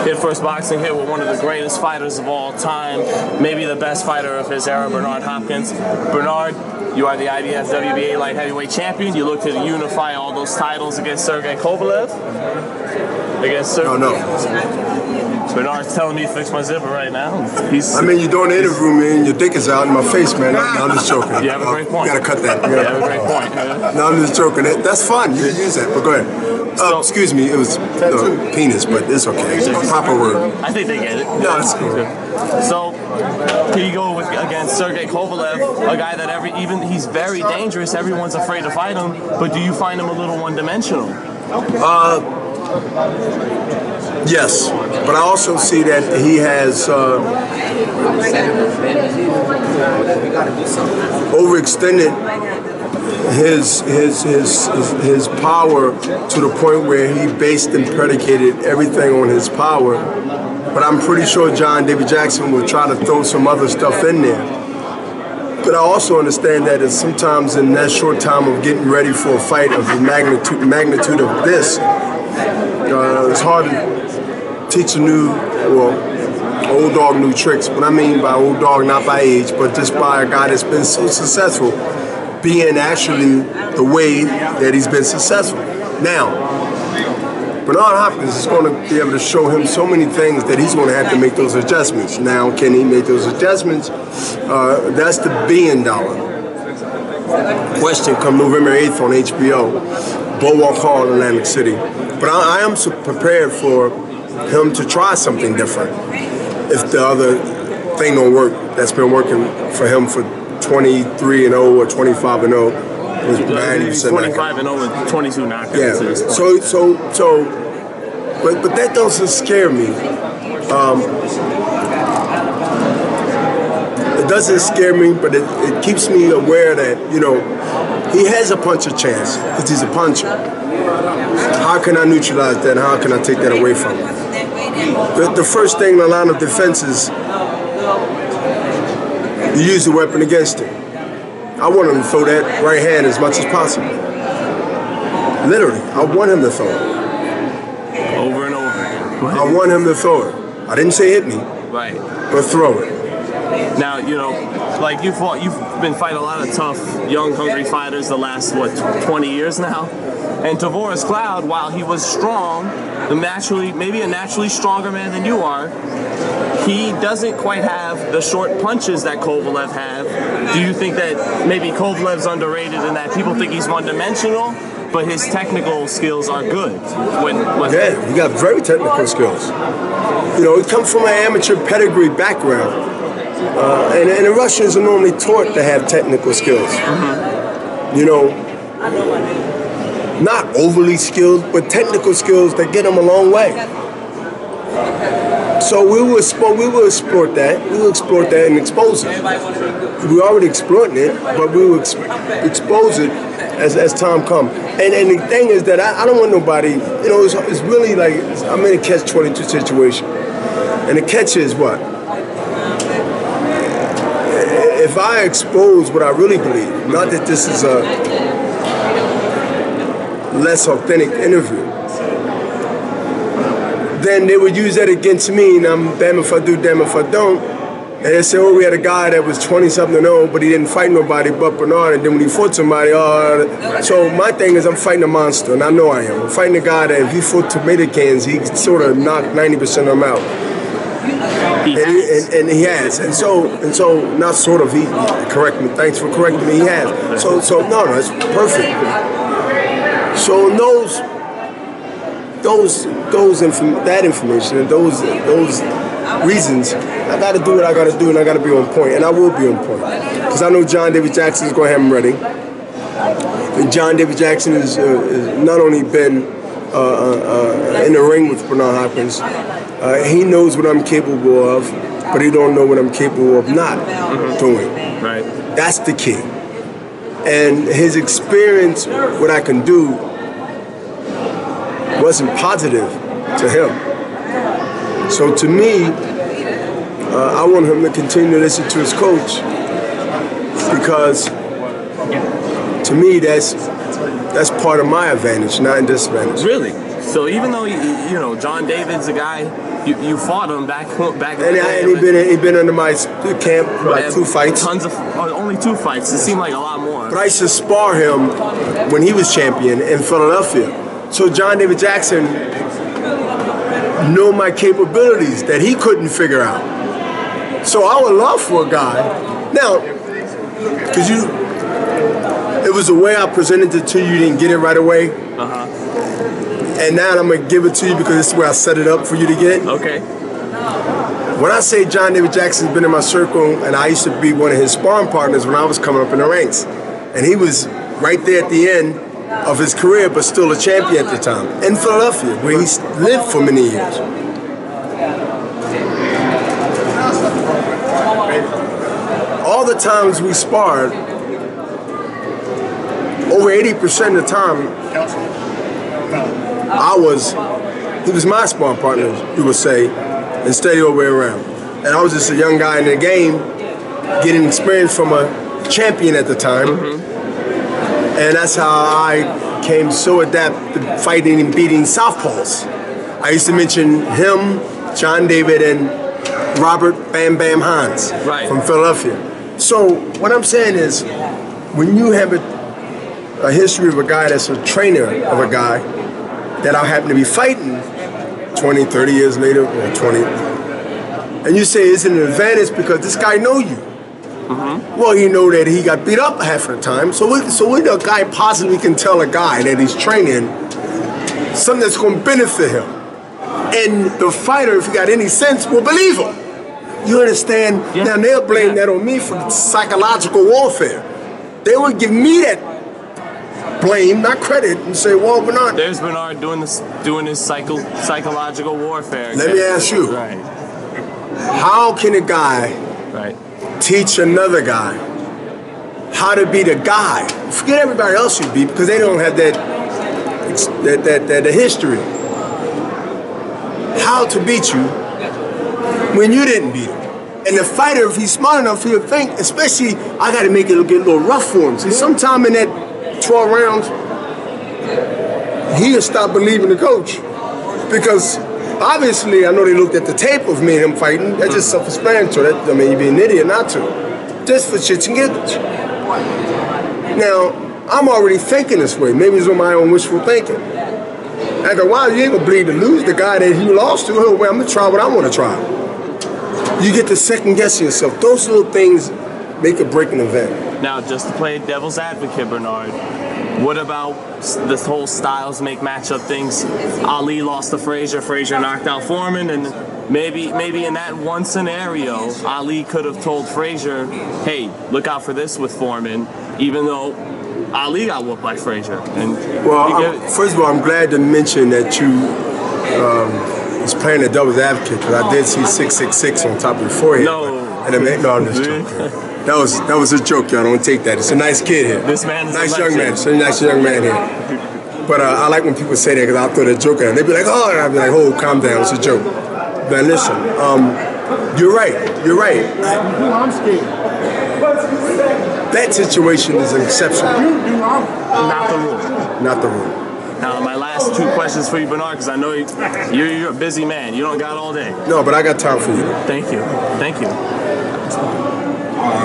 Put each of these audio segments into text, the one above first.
His first boxing hit with one of the greatest fighters of all time, maybe the best fighter of his era, Bernard Hopkins. Bernard, you are the IBF WBA light heavyweight champion. You look to unify all those titles against Sergey Kovalev. No. Bernard's telling me to fix my zipper right now. I mean, you're doing an interview, man. Your dick is out in my face, man. No, I'm just joking. You have a great point. You gotta cut that. You have a great point. No, I'm just joking. That's fun. You can use that, but go ahead. Excuse me, it was penis, but it's okay. It's a proper word. I think they get it. No, it's cool. So, here you go against Sergey Kovalev, a guy that he's very dangerous. Everyone's afraid to fight him, but do you find him a little one-dimensional? Yes, but I also see that he has overextended his power to the point where he based and predicated everything on his power. But I'm pretty sure John David Jackson will try to throw some other stuff in there. But I also understand that it's sometimes in that short time of getting ready for a fight of the magnitude of this, it's hard to teach old dog new tricks. What I mean by old dog, not by age, but just by a guy that's been so successful, being actually the way that he's been successful. Now, Bernard Hopkins is going to be able to show him so many things that he's going to have to make those adjustments. Now, can he make those adjustments? That's the billion-dollar question come November 8th on HBO, Boardwalk Hall in Atlantic City. But I am so prepared for him to try something different if the other thing don't work that's been working for him for 23-0 or 25-0. He's 25-0 with 22 knockouts. Yeah. But that doesn't scare me. It doesn't scare me, but it keeps me aware that, he has a puncher chance because he's a puncher. How can I neutralize that? How can I take that away from him? The first thing in the line of defense is you use the weapon against him. I want him to throw that right hand as much as possible. Literally, I want him to throw it. Over and over. I want him to throw it. I didn't say hit me, right? But throw it. Now, like you've been fighting a lot of tough, young, hungry fighters the last, 20 years now? And Tavoris Cloud, while he was strong, maybe a naturally stronger man than you are, he doesn't quite have the short punches that Kovalev have. Do you think that maybe Kovalev's underrated in that people think he's one-dimensional, but his technical skills are good? Yeah, he got very technical skills. He comes from an amateur pedigree background. And the Russians are normally taught to have technical skills. Not overly skilled, but technical skills that get them a long way. So we will exploit that. We will exploit that and expose it. We're already exploiting it, but we will expose it as time comes. And the thing is that I don't want nobody, it's really like, I'm in a catch-22 situation. And the catch is what? If I expose what I really believe, not that this is a less authentic interview, then they would use that against me, and I'm damn if I do, damn if I don't. And they say, we had a guy that was 20-something, but he didn't fight nobody but Bernard, and then when he fought somebody, so my thing is I'm fighting a monster, and I know I am. I'm fighting a guy that if he fought tomato cans, he sort of knocked 90% of them out. And he has, and so not sort of. He correct me. Thanks for correcting me. He has. So no, it's perfect. So that information and those reasons, I got to do what I got to do, and I got to be on point, and I will be on point because I know John David Jackson is going to have him ready. And John David Jackson has not only been in the ring with Bernard Hopkins. He knows what I'm capable of, but he don't know what I'm capable of not doing. Right. That's the key. And his experience, what I can do, wasn't positive to him. So to me, I want him to continue to listen to his coach because to me that's part of my advantage, not a disadvantage. Really? So even though John David's a guy You fought him back in the day. And he been under my camp like 2 fights. Only 2 fights. It seemed like a lot more. But I used to spar him when he was champion in Philadelphia. So John David Jackson knew my capabilities that he couldn't figure out. So I would love for a guy. Now, because it was the way I presented it to you, you didn't get it right away. And now I'm going to give it to you because this is where I set it up for you to get. Okay. When I say John David Jackson's been in my circle, and I used to be one of his sparring partners when I was coming up in the ranks, and he was right there at the end of his career, but still a champion at the time, in Philadelphia, where he lived for many years. All the times we sparred, over 80% of the time, he was my sparring partner, you would say, instead of the way around. And I was just a young guy in the game, getting experience from a champion at the time. And that's how I came so adept to fighting and beating southpaws. I used to mention him, John David, and Robert Bam Bam Hines from Philadelphia. So what I'm saying is, when you have a history of a guy that's a trainer of a guy that I happen to be fighting 20, 30 years later, or 20, and you say it's an advantage because this guy know you. Well, he know that he got beat up half of the time, so what the guy possibly can tell a guy that he's training something that's going to benefit him. And the fighter, if he got any sense, will believe him. You understand? Yeah. Now, they'll blame that on me for psychological warfare. They would give me that blame, not credit, and say, well, Bernard. There's Bernard doing his psychological warfare. Let me ask you. How can a guy teach another guy how to be the guy? Forget everybody else you beat because they don't have that history. How to beat you when you didn't beat him. And the fighter, if he's smart enough, he'll think, especially, I got to make it get a little rough for him. See, sometime in that 12 rounds, he'll stop believing the coach. Because obviously, I know they looked at the tape of me and him fighting. That's just self-explanatory. I mean, you'd be an idiot not to. Just for shits and giggles. Now, I'm already thinking this way. Maybe it's on my own wishful thinking. After a while, you ain't gonna bleed to lose the guy that you lost to. Oh, well, I'm gonna try what I want to try. You get to second guess yourself. Those little things make or break an event. Now, just to play devil's advocate, Bernard, what about this whole styles make matchup things? Ali lost to Frazier, Frazier knocked out Foreman, and maybe in that one scenario, Ali could have told Frazier, hey, look out for this with Foreman, even though Ali got whooped by Frazier. And first of all, I'm glad to mention that you was playing the devil's advocate, because I did see 666 on top of your forehead. No, I'm just joking. That was a joke, y'all. Don't take that. It's a nice kid here. This man is nice young man. It's a nice young man here. But I like when people say that because I'll throw that joke at them. They'd be like, oh, and I'd be like, oh, calm down. It's a joke. But listen, you're right. You're right. I'm scared. That situation is exceptional. Not the rule. Not the rule. Now, my last 2 questions for you, Bernard, because I know you're a busy man. You don't got all day. No, but I got time for you. Thank you. Thank you.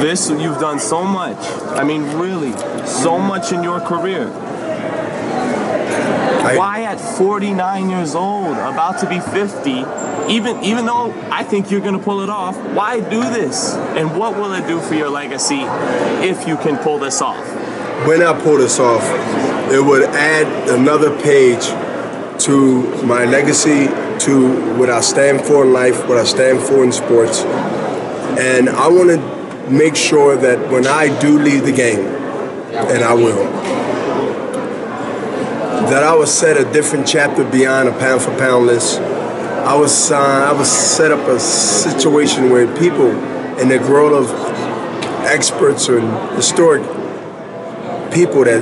You've done so much. I mean, really, so much in your career. Why at 49 years old, about to be 50, even though I think you're going to pull it off, why do this? And what will it do for your legacy if you can pull this off? When I pull this off, it would add another page to my legacy, to what I stand for in life, what I stand for in sports. And I want to make sure that when I do leave the game, and I will, that I will set a different chapter beyond a pound-for-pound list. I was set up a situation where people in the world of experts or historic people that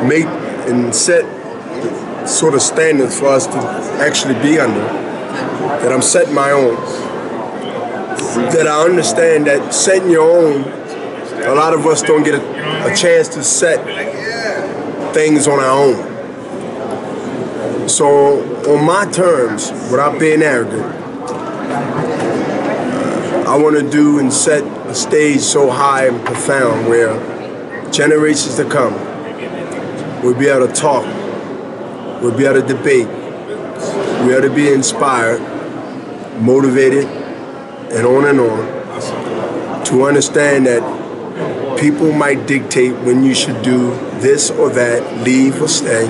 make and set sort of standards for us to actually be under, that I'm setting my own. That I understand that setting your own, a lot of us don't get a chance to set things on our own. So on my terms, without being arrogant, I want to do and set a stage so high and profound where generations to come will be able to talk, will be able to debate, we'll be able to be inspired, motivated, and on, to understand that people might dictate when you should do this or that, leave or stay.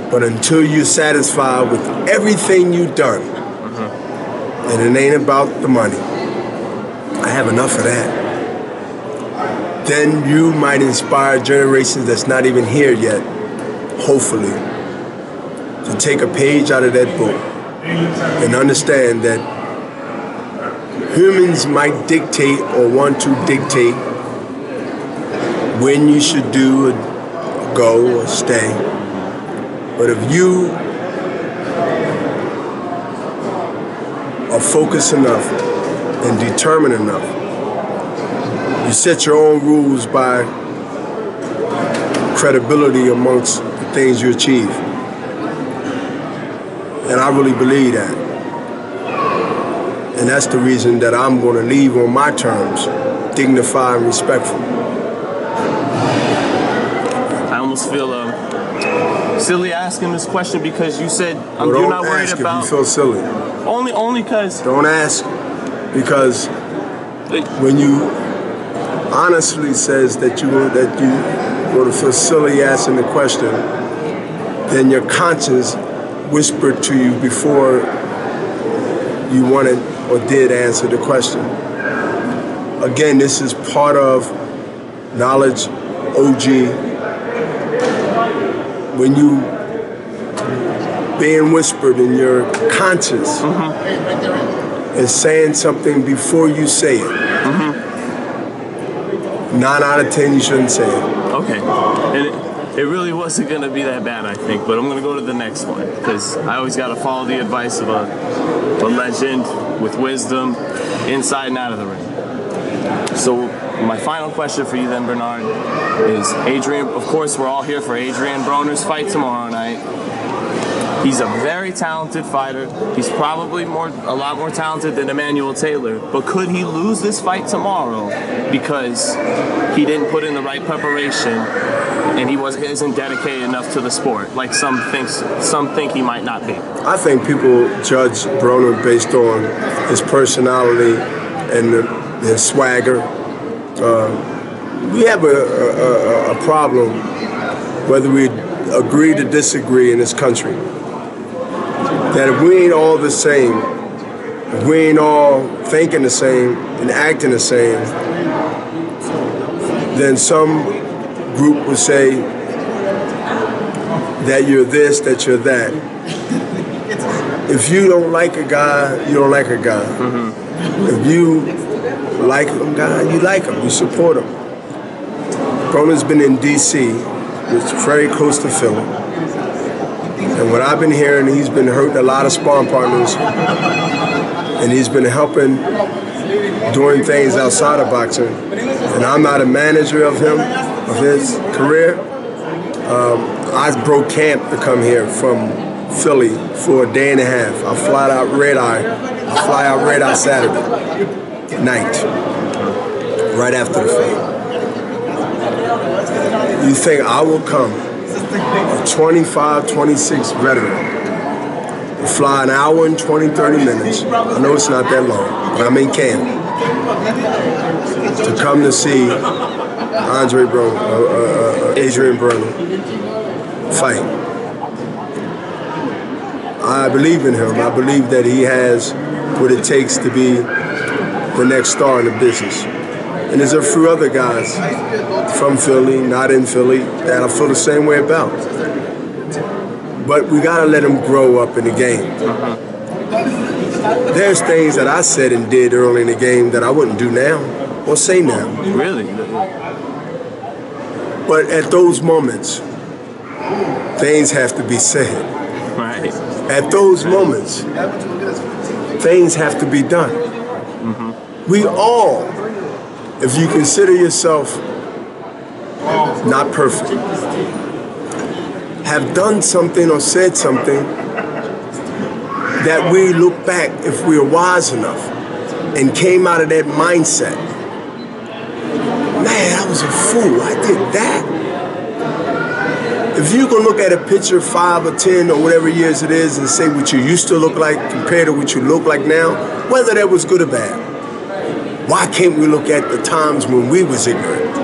But until you're satisfied with everything you've done, and it ain't about the money, I have enough of that, then you might inspire generations that's not even here yet, hopefully, to take a page out of that book and understand that humans might dictate or want to dictate when you should do or go or stay. But if you are focused enough and determined enough, you set your own rules by credibility amongst the things you achieve. And I really believe that. And that's the reason that I'm going to leave on my terms, dignified and respectful. I almost feel silly asking this question because you said you're not worried about. If you feel silly. Only because. Don't ask, because when you honestly says that you going to feel silly asking the question, then your conscience whispered to you before you wanted or did answer the question. Again, this is part of knowledge, OG. When you being whispered in your conscience is saying something before you say it. 9 out of 10, you shouldn't say it. Okay. And it really wasn't going to be that bad, I think, but I'm going to go to the next one because I always got to follow the advice of a legend with wisdom inside and out of the ring. So my final question for you then, Bernard, is Adrian, of course, we're all here for Adrian Broner's fight tomorrow night. He's a very talented fighter. He's probably a lot more talented than Emmanuel Taylor. But could he lose this fight tomorrow because he didn't put in the right preparation and he isn't dedicated enough to the sport, like some think he might not be? I think people judge Broner based on his personality and his swagger. We have a problem, whether we agree to disagree in this country, that if we ain't all the same, if we ain't all thinking the same and acting the same, then some group would say that you're this, that you're that. If you don't like a guy, you don't like a guy. If you like a guy, you like him, you support him. Broner's been in D.C., which is very close to Philly. And what I've been hearing, he's been hurting a lot of sparring partners, and he's been helping doing things outside of boxing. And I'm not a manager of him, of his career. I broke camp to come here from Philly for a day and a half. I fly out red eye Saturday night, right after the fight. You think I will come, a 25, 26 veteran, fly an hour and 20, 30 minutes. I know it's not that long, but I'm in camp to come to see Adrian Broner fight. I believe in him. I believe that he has what it takes to be the next star in the business. And there's a few other guys from Philly, not in Philly, that I feel the same way about. But we gotta let them grow up in the game. There's things that I said and did early in the game that I wouldn't do now or say now. Really? But at those moments, things have to be said. Right. At those moments, things have to be done. We all, if you consider yourself not perfect, have done something or said something that we look back, if we are wise enough, and came out of that mindset. Man, I was a fool. I did that. If you can look at a picture 5 or 10 or whatever years it is and say what you used to look like compared to what you look like now, whether that was good or bad, why can't we look at the times when we was ignorant?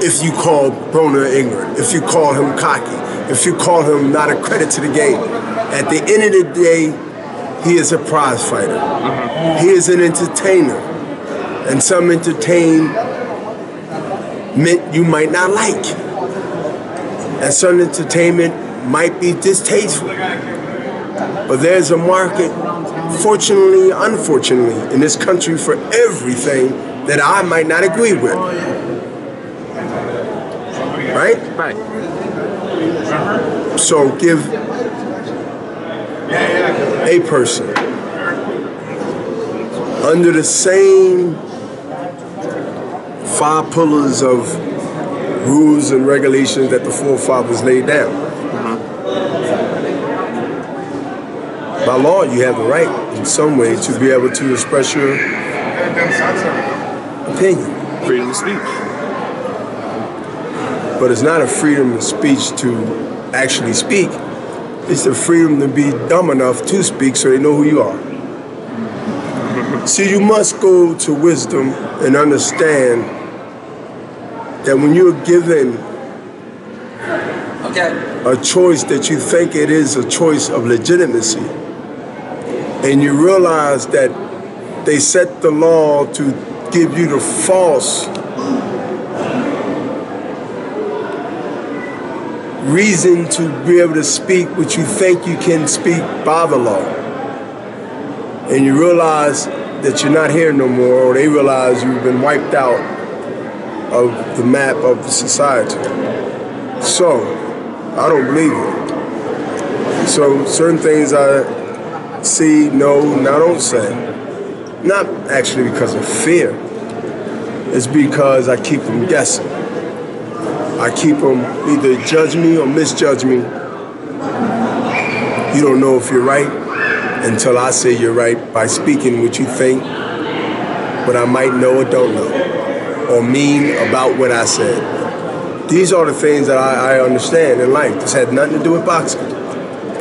If you call Broner ignorant, if you call him cocky, if you call him not a credit to the game, at the end of the day, he is a prize fighter. He is an entertainer. And some entertainment you might not like. And some entertainment might be distasteful. But there's a market, fortunately, unfortunately, in this country for everything that I might not agree with. Right? Right. So give a person under the same 5 pillars of rules and regulations that the forefathers laid down. By law, you have the right in some way to be able to express your opinion. Freedom of speech. But it's not a freedom of speech to actually speak. It's the freedom to be dumb enough to speak so they know who you are. See, you must go to wisdom and understand that when you're given a choice that you think it is a choice of legitimacy, and you realize that they set the law to give you the false reason to be able to speak what you think you can speak by the law, and you realize that you're not here no more, or they realize you've been wiped out of the map of society. So, I don't believe it. So, certain things I see, know, and I don't say. Not actually because of fear. It's because I keep them guessing. I keep them either judge me or misjudge me. You don't know if you're right until I say you're right by speaking what you think, but I might know or don't know, or mean about what I said. These are the things that I understand in life. This had nothing to do with boxing,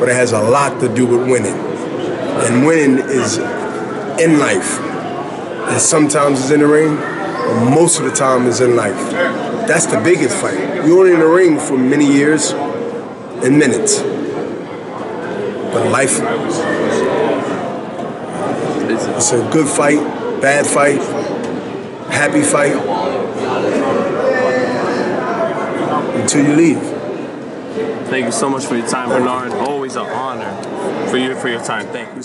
but it has a lot to do with winning. And winning is in life. And sometimes it's in the ring, but most of the time it's in life. That's the biggest fight. You're only in the ring for many years and minutes. But life, it's a good fight, bad fight, happy fight, until you leave. Thank you so much for your time, Bernard. Always an honor for your time. Thank you.